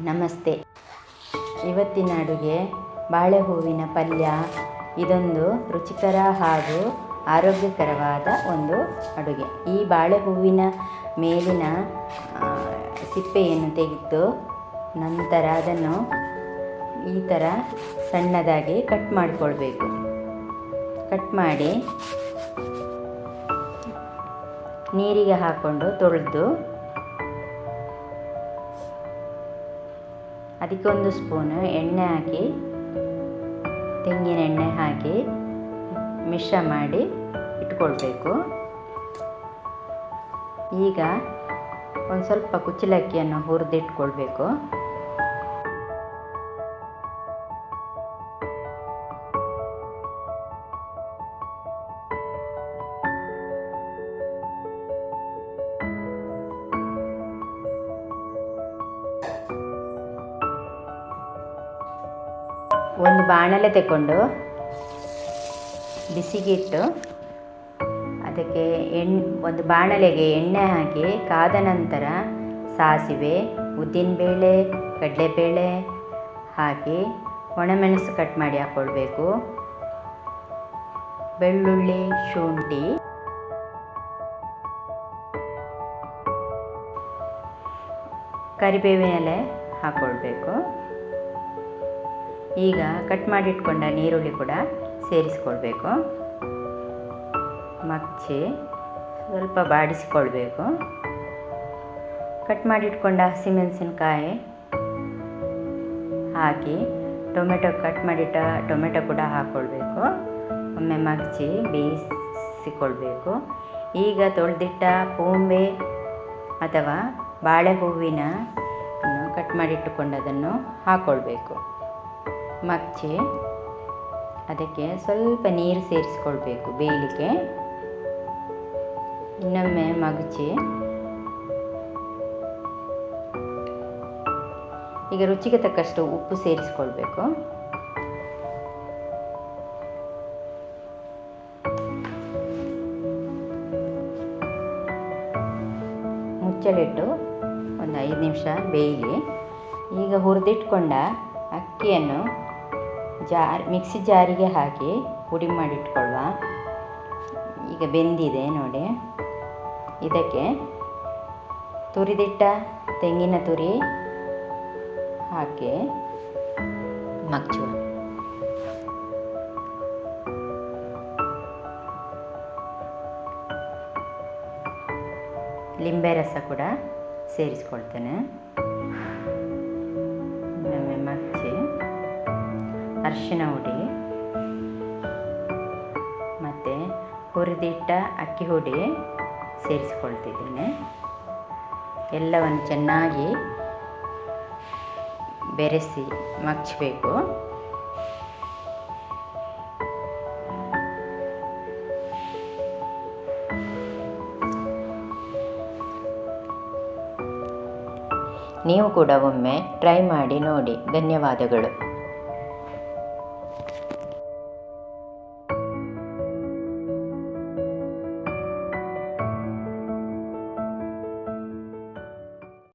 ನಮಸ್ತೆ. ಇವತ್ತಿನ ಅಡುಗೆ ಬಾಳೆ ಹೂವಿನ ಪಲ್ಯ. ಇದೊಂದು ರುಚಿಕರ ಹಾಗೂ ಆರೋಗ್ಯಕರವಾದ ಒಂದು ಅಡುಗೆ. ಈ ಬಾಳೆ ಹೂವಿನ ಮೇಲಿನ ಸಿಪ್ಪೆಯನ್ನು ತೆಗೆದು ನಂತರ ಅದನ್ನು ಈ ಥರ ಸಣ್ಣದಾಗಿ ಕಟ್ ಮಾಡಿಕೊಳ್ಬೇಕು. ಕಟ್ ಮಾಡಿ ನೀರಿಗೆ ಹಾಕ್ಕೊಂಡು ತೊಳೆದು ಅದಕ್ಕೆ 1 ಸ್ಪೂನು ಎಣ್ಣೆ ಹಾಕಿ, ತೆಂಗಿನ ಎಣ್ಣೆ ಹಾಕಿ ಮಿಶ್ರ ಮಾಡಿ ಇಟ್ಕೊಳ್ಬೇಕು. ಈಗ ಒಂದು ಸ್ವಲ್ಪ ಕುಚ್ಚಲಕ್ಕಿಯನ್ನು ಹುರಿದಿಟ್ಕೊಳ್ಬೇಕು. ಒಂದು ಬಾಣಲೆ ತಗೊಂಡು ಬಿಸಿಗಿಟ್ಟು ಅದಕ್ಕೆ ಒಂದು ಬಾಣಲೆಗೆ ಎಣ್ಣೆ ಹಾಕಿ ಕಾದ ನಂತರ ಸಾಸಿವೆ, ಉದ್ದಿನಬೇಳೆ, ಕಡಲೆಬೇಳೆ ಹಾಕಿ ಒಣಮೆಣಸು ಕಟ್ ಮಾಡಿ ಹಾಕ್ಕೊಳ್ಬೇಕು. ಬೆಳ್ಳುಳ್ಳಿ, ಶುಂಠಿ, ಕರಿಬೇವಿನ ಎಲೆ ಹಾಕ್ಕೊಳ್ಬೇಕು. ಈಗ ಕಟ್ ಮಾಡಿಟ್ಕೊಂಡ ನೀರುಳ್ಳಿ ಕೂಡ ಸೇರಿಸ್ಕೊಳ್ಬೇಕು. ಮಗ್ಚಿ ಸ್ವಲ್ಪ ಬಾಡಿಸಿಕೊಳ್ಬೇಕು. ಕಟ್ ಮಾಡಿಟ್ಕೊಂಡ ಹಸಿಮೆಣಸಿನಕಾಯಿ ಹಾಕಿ ಕಟ್ ಮಾಡಿಟ್ಟ ಟೊಮೆಟೊ ಕೂಡ ಹಾಕ್ಕೊಳ್ಬೇಕು. ಒಮ್ಮೆ ಮಗ್ಚಿ ಬೇಯಿಸಿಕೊಳ್ಬೇಕು. ಈಗ ತೊಳೆದಿಟ್ಟ ಪೂಂಬೆ ಅಥವಾ ಬಾಳೆ ಹೂವಿನ ಕಟ್ ಮಾಡಿಟ್ಟುಕೊಂಡದನ್ನು ಹಾಕ್ಕೊಳ್ಬೇಕು. ಮಗ್ಚಿ ಅದಕ್ಕೆ ಸ್ವಲ್ಪ ನೀರು ಸೇರಿಸ್ಕೊಳ್ಬೇಕು ಬೇಯಲಿಕ್ಕೆ. ಇನ್ನೊಮ್ಮೆ ಮಗ್ಚಿ ಈಗ ರುಚಿಗೆ ತಕ್ಕಷ್ಟು ಉಪ್ಪು ಸೇರಿಸ್ಕೊಳ್ಬೇಕು. ಮುಚ್ಚಳಿಟ್ಟು ಒಂದು 5 ನಿಮಿಷ ಬೇಯಲಿ. ಈಗ ಹುರಿದಿಟ್ಕೊಂಡ ಅಕ್ಕಿಯನ್ನು ಮಿಕ್ಸಿ ಜಾರಿಗೆ ಹಾಕಿ ಪುಡಿ ಮಾಡಿಟ್ಕೊಳ್ಳುವ. ಈಗ ಬೆಂದಿದೆ ನೋಡಿ. ಇದಕ್ಕೆ ತುರಿದಿಟ್ಟ ತೆಂಗಿನ ತುರಿ ಹಾಕಿ ಮಗ್ಚುವ. ಲಿಂಬೆ ರಸ ಕೂಡ ಸೇರಿಸ್ಕೊಳ್ತೇನೆ. ಒಮ್ಮೆ ಮಗ್ಚಿ ಅರಿಶಿನ ಹುಡಿ ಮತ್ತು ಹುರಿದಿಟ್ಟ ಅಕ್ಕಿ ಹುಡಿ ಸೇರಿಸ್ಕೊಳ್ತಿದ್ದೀನಿ. ಎಲ್ಲವನ್ನು ಚೆನ್ನಾಗಿ ಬೆರೆಸಿ ಮಗ್ಚಬೇಕು. ನೀವು ಕೂಡ ಒಮ್ಮೆ ಟ್ರೈ ಮಾಡಿ ನೋಡಿ. ಧನ್ಯವಾದಗಳು.